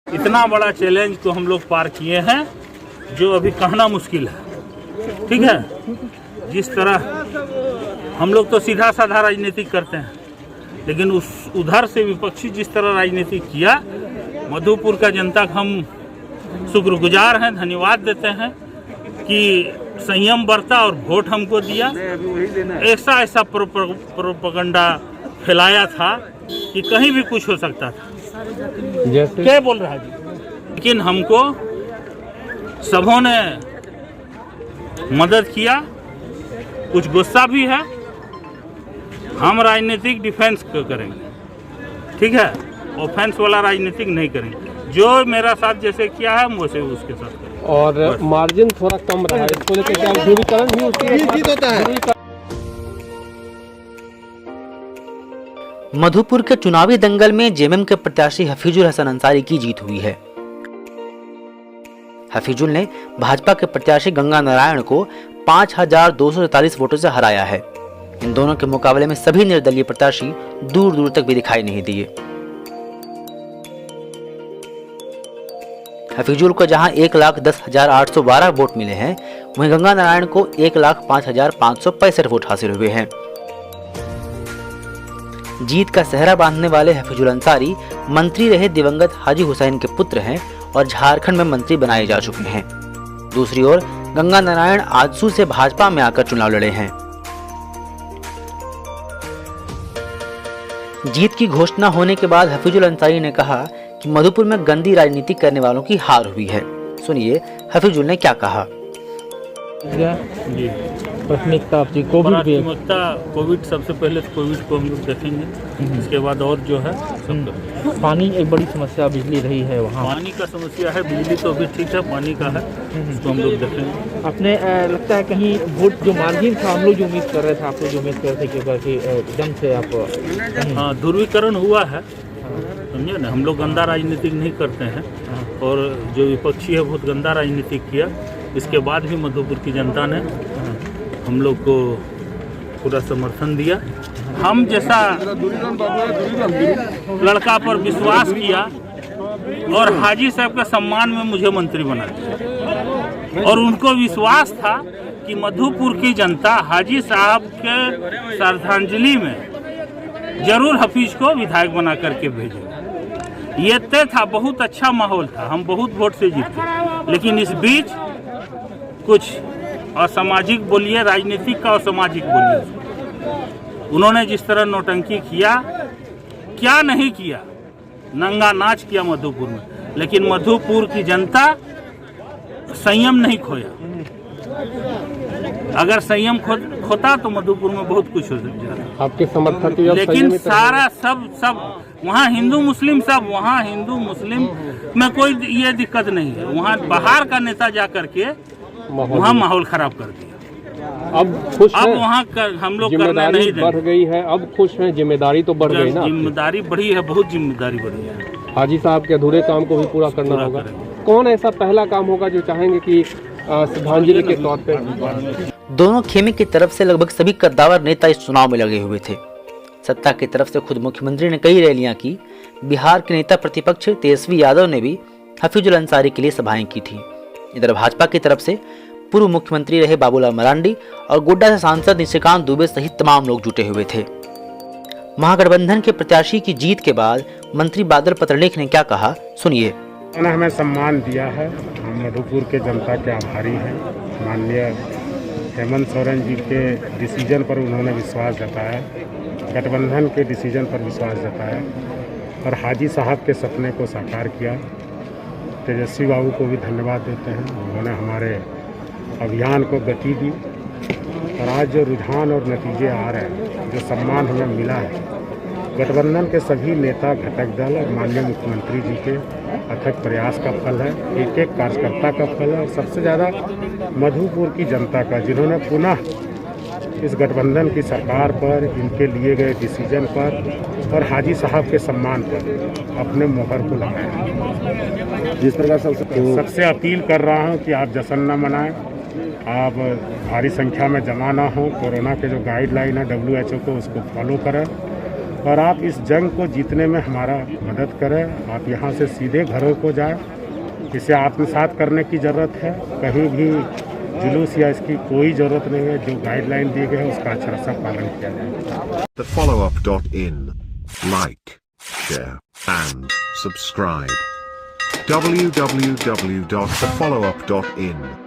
इतना बड़ा चैलेंज को हम लोग पार किए हैं जो अभी कहना मुश्किल है। ठीक है, जिस तरह हम लोग तो सीधा साधा राजनीति करते हैं, लेकिन उधर से विपक्षी जिस तरह राजनीति किया, मधुपुर का जनता का हम शुक्रगुजार हैं, धन्यवाद देते हैं कि संयम बरता और वोट हमको दिया। ऐसा प्रोपेगेंडा फैलाया था कि कहीं भी कुछ हो सकता था। क्या बोल रहा है जी? लेकिन हमको सबों ने मदद किया, कुछ गुस्सा भी है। हम राजनीतिक डिफेंस करेंगे, ठीक है, ऑफेंस वाला राजनीतिक नहीं करेंगे। जो मेरा साथ जैसे किया है हम वैसे उसके साथ करेंगे। और मार्जिन थोड़ा कम रहा है, इसको लेकर क्या ध्रुवीकरण भी उसकी जीत होता है। मधुपुर के चुनावी दंगल में जेएमएम के प्रत्याशी हफीजुल हसन अंसारी की जीत हुई है। हफीजुल ने भाजपा के प्रत्याशी गंगा नारायण को 5243 वोटों से हराया है। इन दोनों के मुकाबले में सभी निर्दलीय प्रत्याशी दूर दूर तक भी दिखाई नहीं दिए। हफीजुल को जहां 1,10,812 वोट मिले हैं, वहीं गंगा नारायण को 1,05,565 वोट हासिल हुए हैं। जीत का सेहरा बांधने वाले हफीजुल अंसारी मंत्री रहे दिवंगत हाजी हुसैन के पुत्र हैं और झारखंड में मंत्री बनाए जा चुके हैं। दूसरी ओर गंगा नारायण आजसू से भाजपा में आकर चुनाव लड़े हैं। जीत की घोषणा होने के बाद हफीजुल अंसारी ने कहा कि मधुपुर में गंदी राजनीति करने वालों की हार हुई है। सुनिए हफीजुल ने क्या कहा। जी, प्राथमिकता आपकी कोविड सबसे पहले तो कोविड को हम लोग देखेंगे, इसके बाद और जो है सब। पानी एक बड़ी समस्या बिजली रही है वहाँ। पानी का समस्या है, बिजली तो अभी ठीक है, पानी का है, इसको हम लोग देखेंगे। अपने लगता है कहीं वोट जो मार्जिन था, हम लोग जो उम्मीद कर रहे थे, आप लोग जो उम्मीद कर रहे थे क्योंकि एकदम से आप हाँ ध्रुवीकरण हुआ है, समझे ना। हम लोग गंदा राजनीतिक नहीं करते हैं और जो विपक्षी है बहुत गंदा राजनीतिक किया। इसके बाद भी मधुपुर की जनता ने हम लोग को पूरा समर्थन दिया। हम जैसा लड़का पर विश्वास किया और हाजी साहब के सम्मान में मुझे मंत्री बना दिया, और उनको विश्वास था कि मधुपुर की जनता हाजी साहब के श्रद्धांजलि में जरूर हफीज को विधायक बना करके भेजेगा। ये तय था, बहुत अच्छा माहौल था, हम बहुत वोट से जीते। लेकिन इस बीच कुछ असामाजिक बोलिए, राजनीतिक का असामाजिक बोलिए, उन्होंने जिस तरह नौटंकी किया, क्या नहीं किया, नंगा नाच किया मधुपुर में। लेकिन मधुपुर की जनता संयम नहीं खोया। अगर संयम खोता तो मधुपुर में बहुत कुछ हो जाता। आपके समर्थक लेकिन सारा सब वहाँ हिंदू मुस्लिम सब, वहाँ हिंदू मुस्लिम में कोई ये दिक्कत नहीं है। वहाँ बाहर का नेता जा करके वहाँ माहौल खराब कर दिया। अब खुश अब वहाँ हम लोग करने नहीं देंगे। बढ़ गई है, अब खुश हैं, जिम्मेदारी तो बढ़ गई ना। जिम्मेदारी बढ़ी है, बहुत जिम्मेदारी बढ़ी है। हाजी साहब के अधूरे काम को भी पूरा करना होगा। कौन ऐसा पहला काम होगा जो चाहेंगे कि श्रद्धांजलि के तौर पे? दोनों खेमे की तरफ से लगभग सभी कद्दावर नेता इस चुनाव में लगे हुए थे। सत्ता की तरफ से खुद मुख्यमंत्री ने कई रैलियां की। बिहार के नेता प्रतिपक्ष तेजस्वी यादव ने भी हफीजुल अंसारी के लिए सभाएं की थी। इधर भाजपा की तरफ से पूर्व मुख्यमंत्री रहे बाबूलाल मरांडी और गोड्डा से सांसद निशिकांत दुबे सहित तमाम लोग जुटे हुए थे। महागठबंधन के प्रत्याशी की जीत के बाद मंत्री बादल पत्रलेख ने क्या कहा, सुनिए। उन्होंने हमें सम्मान दिया है, हम मधुपुर के जनता के आभारी हैं। माननीय हेमंत सोरेन जी के डिसीजन पर उन्होंने विश्वास जताया, गठबंधन के डिसीजन पर विश्वास जताया और हाजी साहब के सपने को साकार किया। तेजस्वी बाबू को भी धन्यवाद देते हैं, उन्होंने हमारे अभियान को गति दी और आज जो रुझान और नतीजे आ रहे हैं, जो सम्मान हमें मिला है, गठबंधन के सभी नेता, घटक दल और माननीय मुख्यमंत्री जी के अथक प्रयास का फल है, एक एक कार्यकर्ता का फल है और सबसे ज़्यादा मधुपुर की जनता का, जिन्होंने पुनः इस गठबंधन की सरकार पर, इनके लिए गए डिसीजन पर और हाजी साहब के सम्मान पर अपने मोहर को लगाया। जिस प्रकार सबसे अपील कर रहा हूँ कि आप जश्न न मनाएं, आप भारी संख्या में जमा ना हो, कोरोना के जो गाइडलाइन है WHO को उसको फॉलो करें और आप इस जंग को जीतने में हमारा मदद करें। आप यहाँ से सीधे घरों को जाएं, इसे आत्मसात करने की ज़रूरत है। कहीं भी जुलूस या इसकी कोई ज़रूरत नहीं है। जो गाइडलाइन दिए गए हैं उसका अच्छा सा पालन किया जाए। TheFollowUp.in. Like, share, and subscribe. www.thefollowup.in